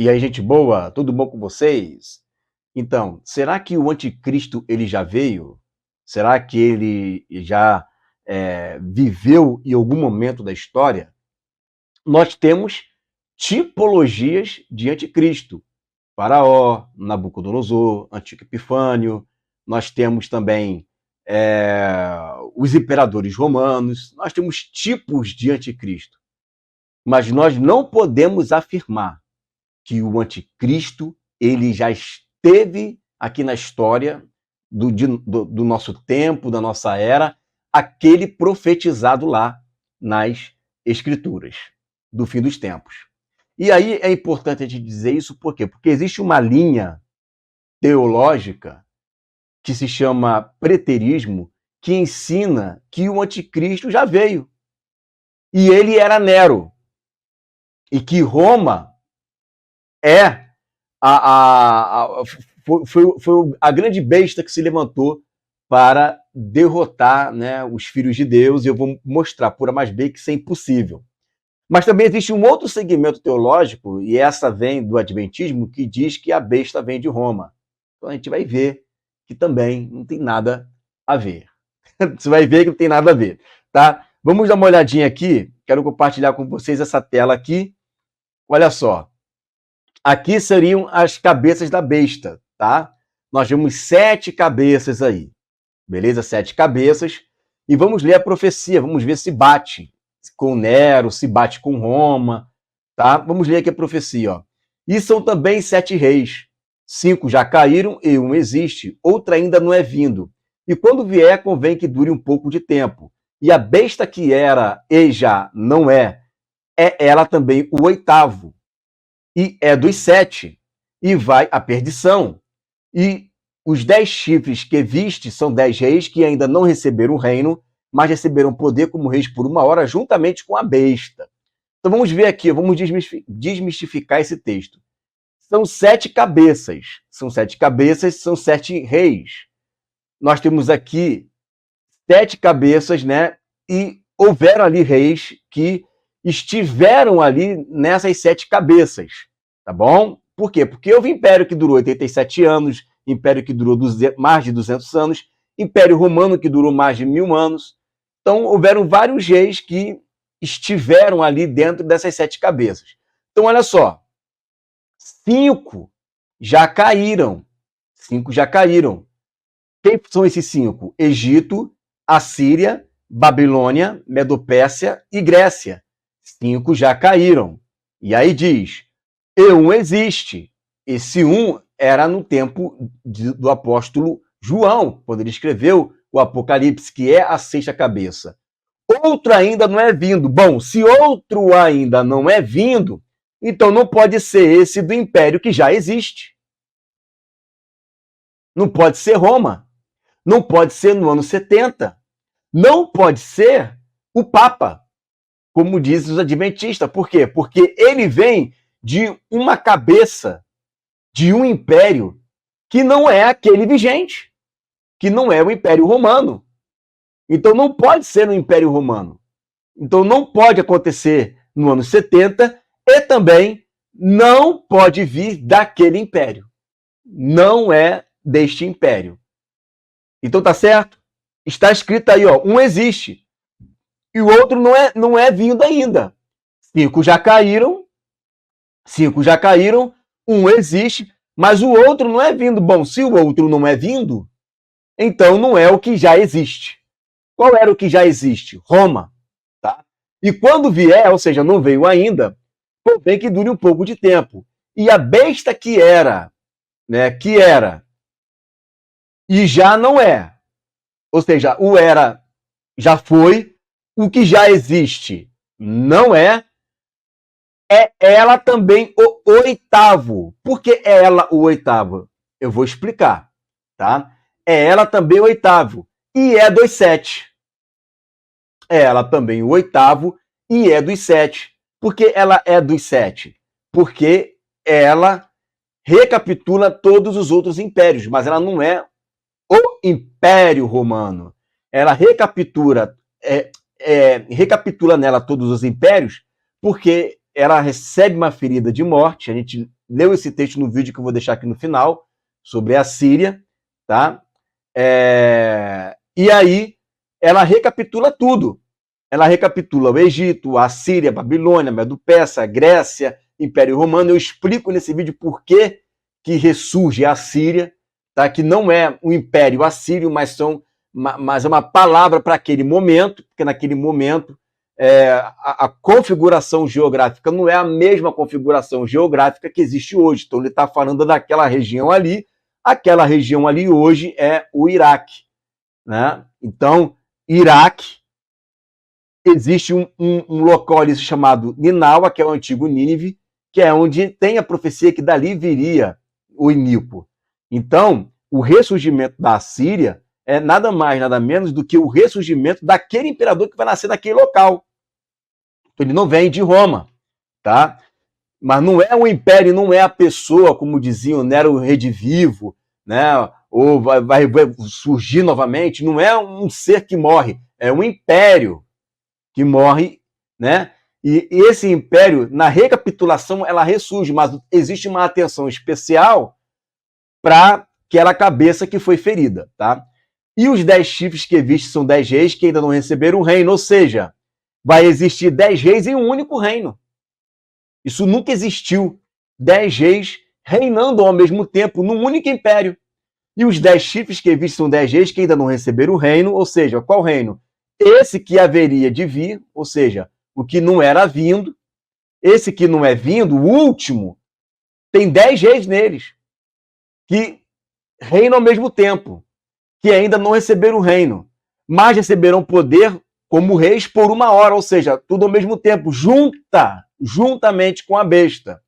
E aí, gente boa, tudo bom com vocês? Então, será que o anticristo ele já veio? Será que ele já viveu em algum momento da história? Nós temos tipologias de anticristo. Faraó, Nabucodonosor, Antigo Epifânio. Nós temos também os imperadores romanos. Nós temos tipos de anticristo. Mas nós não podemos afirmar que o anticristo ele já esteve aqui na história do nosso tempo, da nossa era, aquele profetizado lá nas escrituras do fim dos tempos. E aí é importante a gente dizer isso por quê? Porque existe uma linha teológica que se chama preterismo, que ensina que o anticristo já veio. E ele era Nero. E que Roma foi a grande besta que se levantou para derrotar, né, os filhos de Deus, e eu vou mostrar por A mais B que isso é impossível. Mas também existe um outro segmento teológico, e essa vem do Adventismo, que diz que a besta vem de Roma. Então a gente vai ver que também não tem nada a ver. Você vai ver que não tem nada a ver, tá? Vamos dar uma olhadinha aqui, quero compartilhar com vocês essa tela aqui. Olha só. Aqui seriam as cabeças da besta, tá? Nós vemos 7 cabeças aí, beleza? 7 cabeças. E vamos ler a profecia, vamos ver se bate com Nero, se bate com Roma, tá? Vamos ler aqui a profecia, ó. E são também 7 reis. 5 já caíram e 1 existe, outra ainda não é vindo. E quando vier, convém que dure um pouco de tempo. E a besta que era e já não é ela também o 8º. E é dos 7, e vai à perdição. E os 10 chifres que viste são 10 reis que ainda não receberam o reino, mas receberam poder como reis por 1 hora, juntamente com a besta. Então vamos ver aqui, vamos desmistificar esse texto. São 7 cabeças, são 7 reis. Nós temos aqui 7 cabeças, né? E houveram ali reis que estiveram ali nessas 7 cabeças, tá bom? Por quê? Porque houve império que durou 87 anos, império que durou mais de 200 anos, império romano que durou mais de 1000 anos. Então, houveram vários reis que estiveram ali dentro dessas 7 cabeças. Então, olha só, 5 já caíram. 5 já caíram. Quem são esses 5? Egito, Assíria, Babilônia, Medopérsia e Grécia. 5 já caíram. E aí diz, e 1 existe. Esse 1 era no tempo do apóstolo João, quando ele escreveu o Apocalipse, que é a 6ª cabeça. Outro ainda não é vindo. Bom, se outro ainda não é vindo, então não pode ser esse do império que já existe. Não pode ser Roma. Não pode ser no ano 70. Não pode ser o Papa, como dizem os adventistas. Por quê? Porque ele vem de uma cabeça, de um império que não é aquele vigente, que não é o Império Romano. Então não pode ser no Império Romano. Então não pode acontecer no ano 70 e também não pode vir daquele império. Não é deste império. Então tá certo? Está escrito aí, ó, 1 existe. E o outro não é vindo ainda. 5 já caíram. 5 já caíram. 1 existe. Mas o outro não é vindo. Bom, se o outro não é vindo, então não é o que já existe. Qual era o que já existe? Roma. Tá? E quando vier, ou seja, não veio ainda, convém que dure um pouco de tempo. E a besta que era, né, e já não é. Ou seja, o era já foi, o que já existe não é ela também o 8º. Por que é ela o 8º? Eu vou explicar, tá? É ela também o 8º e é dos 7. É ela também o 8º e é dos 7. Por que ela é dos 7? Porque ela recapitula todos os outros impérios, mas ela não é o Império Romano. Ela recapitula nela todos os impérios, porque ela recebe uma ferida de morte. A gente leu esse texto no vídeo que eu vou deixar aqui no final, sobre a Síria, tá? E aí ela recapitula tudo. Ela recapitula o Egito, a Síria, a Babilônia, a Medo-Persa, a Grécia, Império Romano. Eu explico nesse vídeo por que ressurge a Síria, tá? Que não é um império assírio, mas é uma palavra para aquele momento, porque naquele momento a configuração geográfica não é a mesma configuração geográfica que existe hoje. Então ele está falando daquela região ali. Aquela região ali hoje é o Iraque, né? Então, Iraque, existe um local ali chamado Ninawa, que é o antigo Nínive, que é onde tem a profecia que dali viria o Inipo. Então, o ressurgimento da Síria é nada mais, nada menos do que o ressurgimento daquele imperador que vai nascer naquele local. Então, ele não vem de Roma, tá? Mas não é o império, não é a pessoa, como diziam, não era o redivivo, né? Ou vai surgir novamente. Não é um ser que morre, é um império que morre, né? E esse império, na recapitulação, ela ressurge, mas existe uma atenção especial para aquela cabeça que foi ferida, tá? E os 10 chifres que viste são 10 reis que ainda não receberam o reino, ou seja, vai existir 10 reis em um único reino. Isso nunca existiu. 10 reis reinando ao mesmo tempo num único império. E os 10 chifres que viste são 10 reis que ainda não receberam o reino, ou seja, qual reino? Esse que haveria de vir, ou seja, o que não era vindo. Esse que não é vindo, o último, tem 10 reis neles, que reinam ao mesmo tempo, que ainda não receberam o reino, mas receberão poder como reis por 1 hora, ou seja, tudo ao mesmo tempo, juntamente com a besta.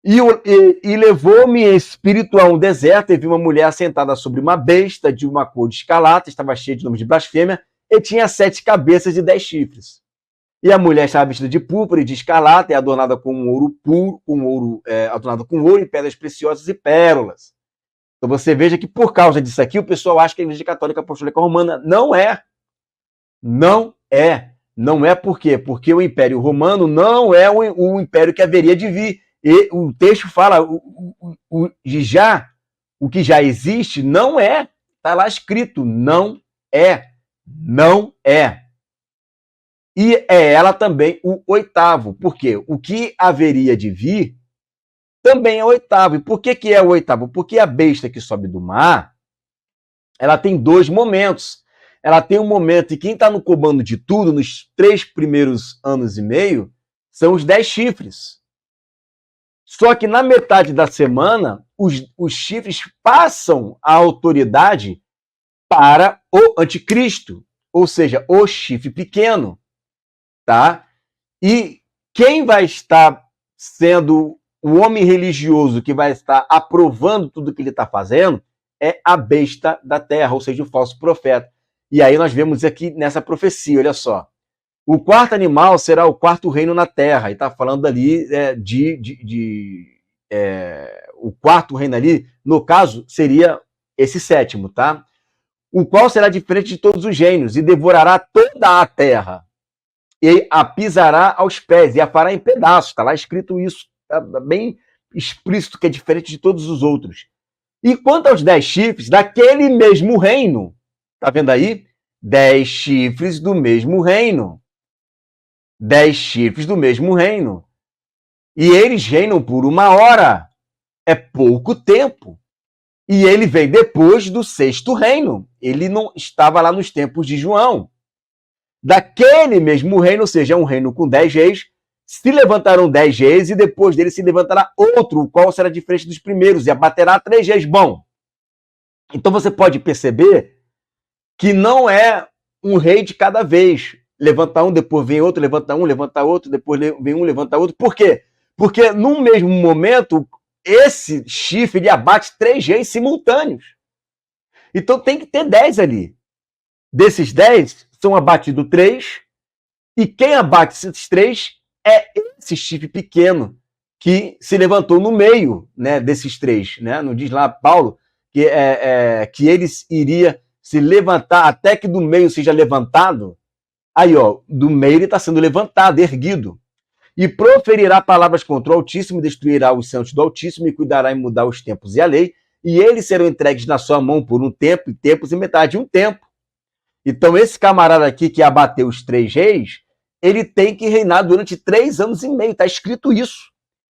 E levou-me em espírito a um deserto, e vi uma mulher assentada sobre uma besta de uma cor de escarlata, estava cheia de nomes de blasfêmia, e tinha 7 cabeças e 10 chifres. E a mulher estava vestida de púrpura e de escarlata, e adornada com ouro puro, adornada com ouro e pedras preciosas e pérolas. Então você veja que por causa disso aqui, o pessoal acha que a Igreja Católica Apostólica Romana não é. Não é. Não é por quê? Porque o Império Romano não é o império que haveria de vir. E o texto fala, o que já existe não é. Está lá escrito, não é. Não é. E é ela também o 8º. Por quê? O que haveria de vir também é o 8º. E por que é o 8º? Porque a besta que sobe do mar, ela tem 2 momentos. Ela tem um momento, e quem está no comando de tudo, nos 3 primeiros anos e meio, são os 10 chifres. Só que na metade da semana, os chifres passam a autoridade para o anticristo, ou seja, o chifre pequeno, tá? E quem vai estar sendo o homem religioso que vai estar aprovando tudo que ele está fazendo é a besta da terra, ou seja, o falso profeta. E aí nós vemos aqui nessa profecia, olha só. O 4º animal será o 4º reino na terra. E está falando ali o 4º reino ali, no caso, seria esse 7º, tá? O qual será diferente de todos os reinos e devorará toda a terra. E a pisará aos pés e a fará em pedaços. Está lá escrito isso, tá bem explícito, que é diferente de todos os outros. E quanto aos 10 chifres, daquele mesmo reino, tá vendo aí? 10 chifres do mesmo reino. 10 chifres do mesmo reino. E eles reinam por 1 hora. É pouco tempo. E ele vem depois do 6º reino. Ele não estava lá nos tempos de João. Daquele mesmo reino, ou seja, um reino com 10 reis, se levantarão 10 reis e depois dele se levantará outro, o qual será diferente dos primeiros, e abaterá 3 reis. Bom, então você pode perceber que não é um rei de cada vez. Levanta um, depois vem outro, levanta um, levanta outro, depois vem um, levanta outro. Por quê? Porque no mesmo momento, esse chifre ele abate 3 reis simultâneos. Então tem que ter 10 ali. Desses 10, são abatidos 3, e quem abate esses 3 é esse chifre pequeno que se levantou no meio, né, desses 3. Né? Não diz lá Paulo que eles iria se levantar até que do meio seja levantado. Aí, ó, do meio ele está sendo levantado, erguido. e proferirá palavras contra o Altíssimo, e destruirá os santos do Altíssimo, e cuidará em mudar os tempos e a lei, e eles serão entregues na sua mão por um tempo, e tempos e metade de um tempo. Então, esse camarada aqui que abateu os 3 reis, ele tem que reinar durante 3 anos e meio. Está escrito isso.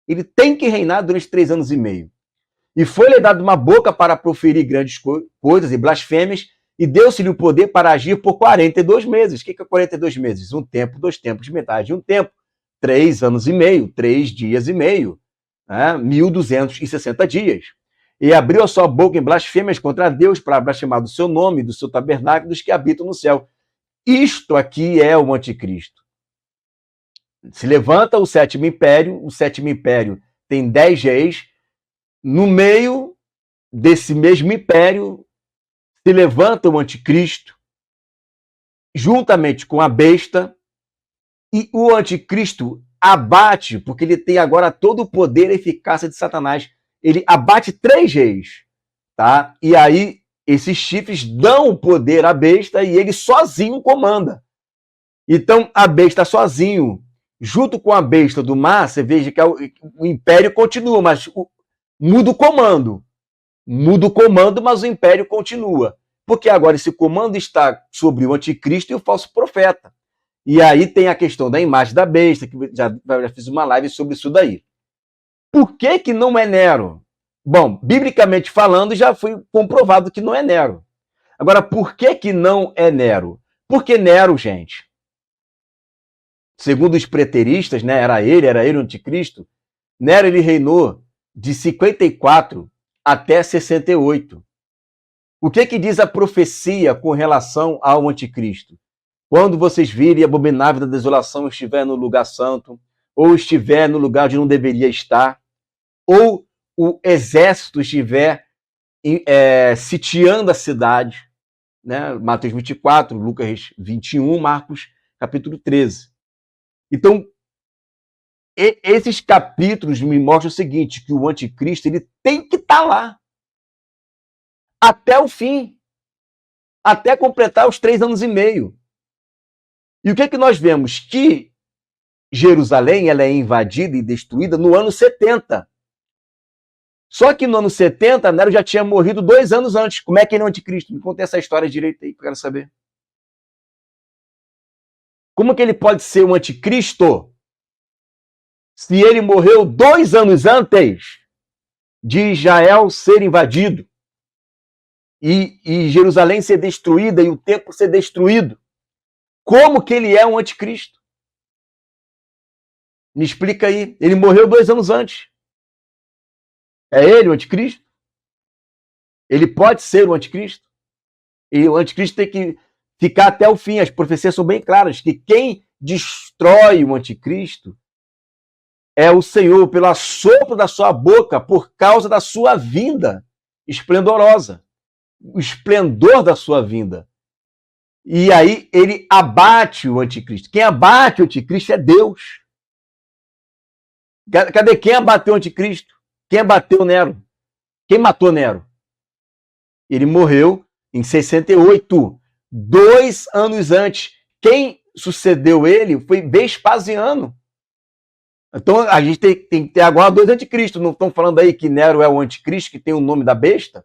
Ele tem que reinar durante 3 anos e meio. E foi-lhe dado uma boca para proferir grandes coisas e blasfêmias, e deu-se-lhe o poder para agir por 42 meses. O que é 42 meses? Um tempo, 2 tempos, metade de um tempo. 3 anos e meio, 3 dias e meio. 1.260 dias. E abriu a sua boca em blasfêmias contra Deus para blasfemar do seu nome, do seu tabernáculo, dos que habitam no céu. Isto aqui é o anticristo. Se levanta o sétimo império tem 10 reis, no meio desse mesmo império se levanta o anticristo, juntamente com a besta, e o anticristo abate, porque ele tem agora todo o poder e eficácia de Satanás. Ele abate 3 reis, tá? E aí esses chifres dão poder à besta e ele sozinho comanda. Então a besta sozinho, junto com a besta do mar, você veja que o império continua, mas muda o comando. Muda o comando, mas o império continua. Porque agora esse comando está sobre o anticristo e o falso profeta. E aí tem a questão da imagem da besta, que já fiz uma live sobre isso daí. Por que não é Nero? Bom, biblicamente falando, já foi comprovado que não é Nero. Agora, por que não é Nero? Porque Nero, gente, segundo os preteristas, né, era ele o anticristo, Nero ele reinou de 54 até 68. O que diz a profecia com relação ao anticristo? Quando vocês virem a abominável da desolação estiver no lugar santo, ou estiver no lugar onde não deveria estar, ou o exército estiver sitiando a cidade, né? Mateus 24, Lucas 21, Marcos capítulo 13. Então, esses capítulos me mostram o seguinte, que o anticristo ele tem que estar lá até o fim, até completar os 3 anos e meio. E o que nós vemos? Que Jerusalém ela é invadida e destruída no ano 70. Só que no ano 70, Nero já tinha morrido 2 anos antes. Como é que ele é o anticristo? Me conta essa história direito aí, que eu quero saber. Como que ele pode ser um anticristo se ele morreu 2 anos antes de Israel ser invadido e Jerusalém ser destruída e o templo ser destruído? Como que ele é um anticristo? Me explica aí. Ele morreu 2 anos antes. É ele o anticristo? Ele pode ser o anticristo? E o anticristo tem que ficar até o fim. As profecias são bem claras, que quem destrói o anticristo é o Senhor, pelo assopro da sua boca, por causa da sua vinda esplendorosa. O esplendor da sua vinda. E aí ele abate o anticristo. Quem abate o anticristo é Deus. Cadê quem abateu o anticristo? Quem abateu Nero? Quem matou Nero? Ele morreu em 68, 2 anos antes. Quem sucedeu ele foi Vespasiano. Então a gente tem que ter agora 2 anticristos. Não estão falando aí que Nero é o anticristo, que tem o nome da besta?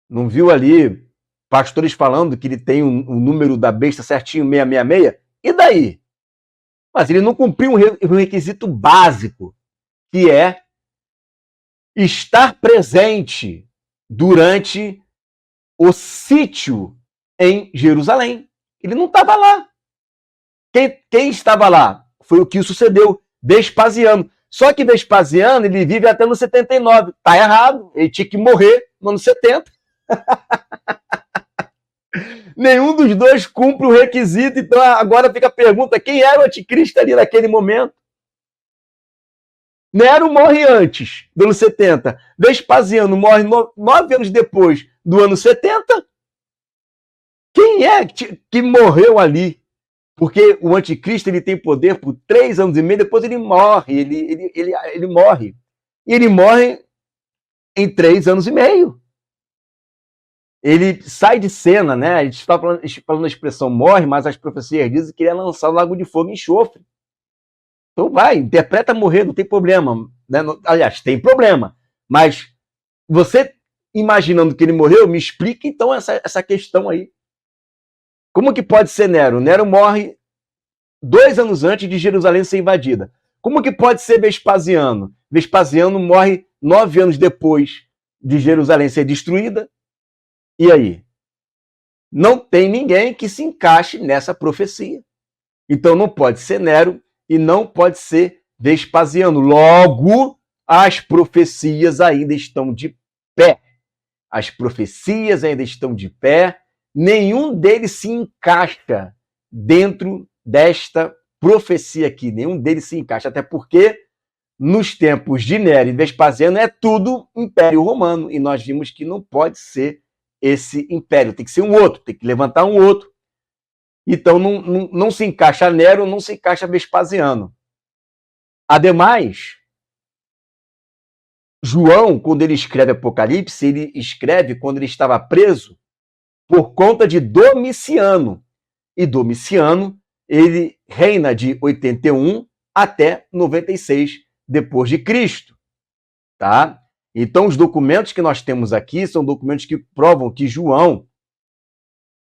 Não viu ali pastores falando que ele tem o número da besta certinho, 666? E daí? Mas ele não cumpriu um requisito básico, que é estar presente durante o sítio em Jerusalém. Ele não estava lá. Quem estava lá? Foi o que sucedeu, Vespasiano. Só que Vespasiano, ele vive até no 79. Está errado, ele tinha que morrer no ano 70. Nenhum dos dois cumpre o requisito, então agora fica a pergunta, quem era o anticristo ali naquele momento? Nero morre antes do ano 70. Vespasiano morre 9 anos depois do ano 70. Quem é que morreu ali? Porque o anticristo ele tem poder por 3 anos e meio, depois ele morre. Ele morre. E ele morre em 3 anos e meio. Ele sai de cena, né? A gente está falando a expressão morre, mas as profecias dizem que ele é lançado no lago de fogo e enxofre. Então vai, interpreta morrer, não tem problema. Né? Aliás, tem problema. Mas você imaginando que ele morreu, me explica então essa questão aí. Como que pode ser Nero? Nero morre 2 anos antes de Jerusalém ser invadida. Como que pode ser Vespasiano? Vespasiano morre 9 anos depois de Jerusalém ser destruída. E aí? Não tem ninguém que se encaixe nessa profecia. Então não pode ser Nero e não pode ser Vespasiano. Logo, as profecias ainda estão de pé. As profecias ainda estão de pé. Nenhum deles se encaixa dentro desta profecia aqui. Nenhum deles se encaixa. Até porque, nos tempos de Nero e Vespasiano, é tudo Império Romano. E nós vimos que não pode ser esse império. Tem que ser um outro. Tem que levantar um outro. Então, não se encaixa Nero, não se encaixa Vespasiano. Ademais, João, quando ele escreve Apocalipse, ele escreve quando ele estava preso por conta de Domiciano. E Domiciano, ele reina de 81 até 96 depois de Cristo, tá? Então, os documentos que nós temos aqui são documentos que provam que João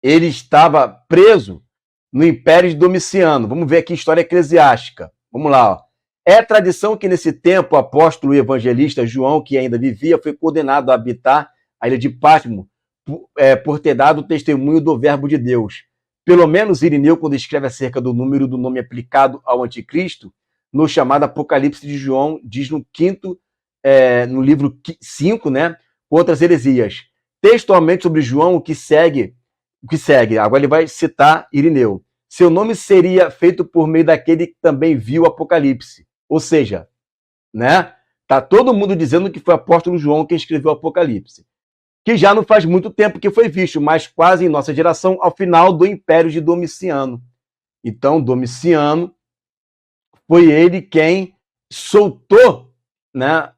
ele estava preso no Império de Domiciano. Vamos ver aqui a história eclesiástica. Vamos lá, ó. É tradição que nesse tempo o apóstolo e evangelista João, que ainda vivia, foi condenado a habitar a ilha de Patmos por ter dado o testemunho do verbo de Deus. Pelo menos Irineu, quando escreve acerca do número do nome aplicado ao anticristo, no chamado Apocalipse de João, diz no livro 5, né, contra as heresias. Textualmente sobre João, o que segue, agora ele vai citar Irineu. Seu nome seria feito por meio daquele que também viu o Apocalipse. Ou seja, né, tá todo mundo dizendo que foi o apóstolo João quem escreveu o Apocalipse. Que já não faz muito tempo que foi visto, mas quase em nossa geração, ao final do Império de Domiciano. Então, Domiciano foi ele quem soltou, né,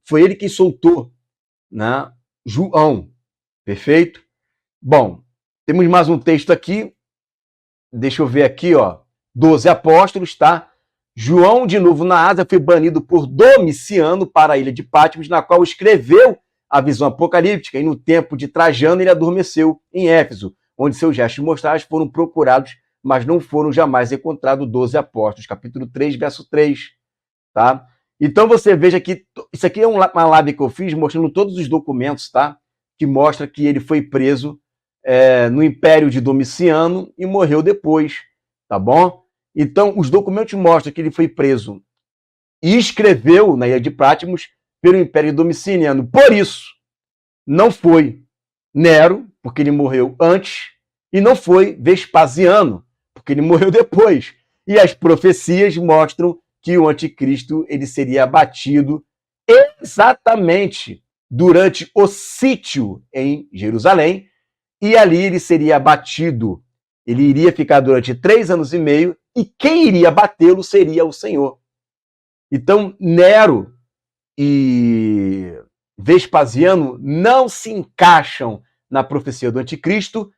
foi ele quem soltou, né, João. Perfeito? Bom, temos mais um texto aqui. Deixa eu ver aqui, ó. 12 apóstolos, tá? João, de novo na Ásia, foi banido por Domiciano para a ilha de Patmos, na qual escreveu a visão apocalíptica, e no tempo de Trajano ele adormeceu em Éfeso, onde seus gestos mostrais foram procurados, mas não foram jamais encontrados 12 apóstolos. Capítulo 3, verso 3. Tá? Então você veja que isso aqui é uma live que eu fiz mostrando todos os documentos, tá? Que mostra que ele foi preso no Império de Domiciano e morreu depois, tá bom? Então, os documentos mostram que ele foi preso e escreveu na ilha de Patmos pelo Império Domiciano. Por isso, não foi Nero, porque ele morreu antes, e não foi Vespasiano, porque ele morreu depois. E as profecias mostram que o anticristo ele seria abatido exatamente durante o sítio em Jerusalém, e ali ele seria abatido. Ele iria ficar durante 3 anos e meio, e quem iria abatê-lo seria o Senhor. Então, Nero e Vespasiano não se encaixam na profecia do anticristo,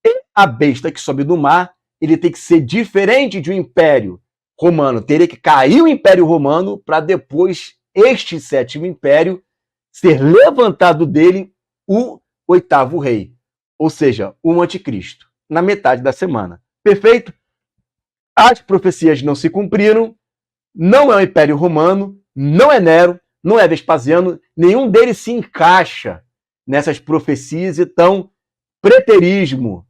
e a besta que sobe do mar, ele tem que ser diferente de um império romano. Teria que cair o Império Romano para depois este 7º império ser levantado dele o 8º rei, ou seja, o anticristo, na metade da semana. Perfeito? As profecias não se cumpriram, não é o Império Romano, não é Nero, não é Vespasiano, nenhum deles se encaixa nessas profecias, então preterismo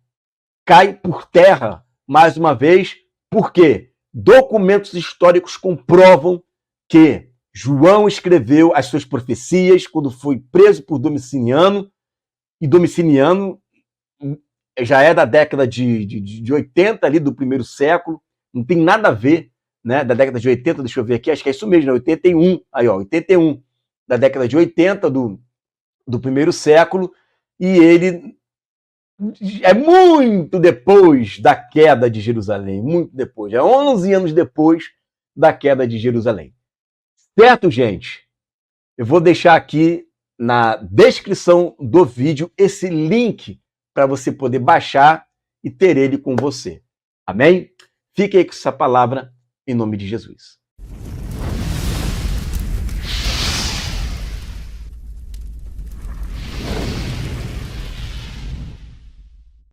cai por terra mais uma vez, porque documentos históricos comprovam que João escreveu as suas profecias quando foi preso por Domiciano, e Domiciano já é da década de 80, ali do primeiro século, não tem nada a ver, né, da década de 80, deixa eu ver aqui, acho que é isso mesmo, né, 81, aí ó, 81, da década de 80 do primeiro século, e ele é muito depois da queda de Jerusalém, muito depois, é 11 anos depois da queda de Jerusalém. Certo, gente? Eu vou deixar aqui na descrição do vídeo esse link para você poder baixar e ter ele com você. Amém? Fique aí com essa palavra em nome de Jesus.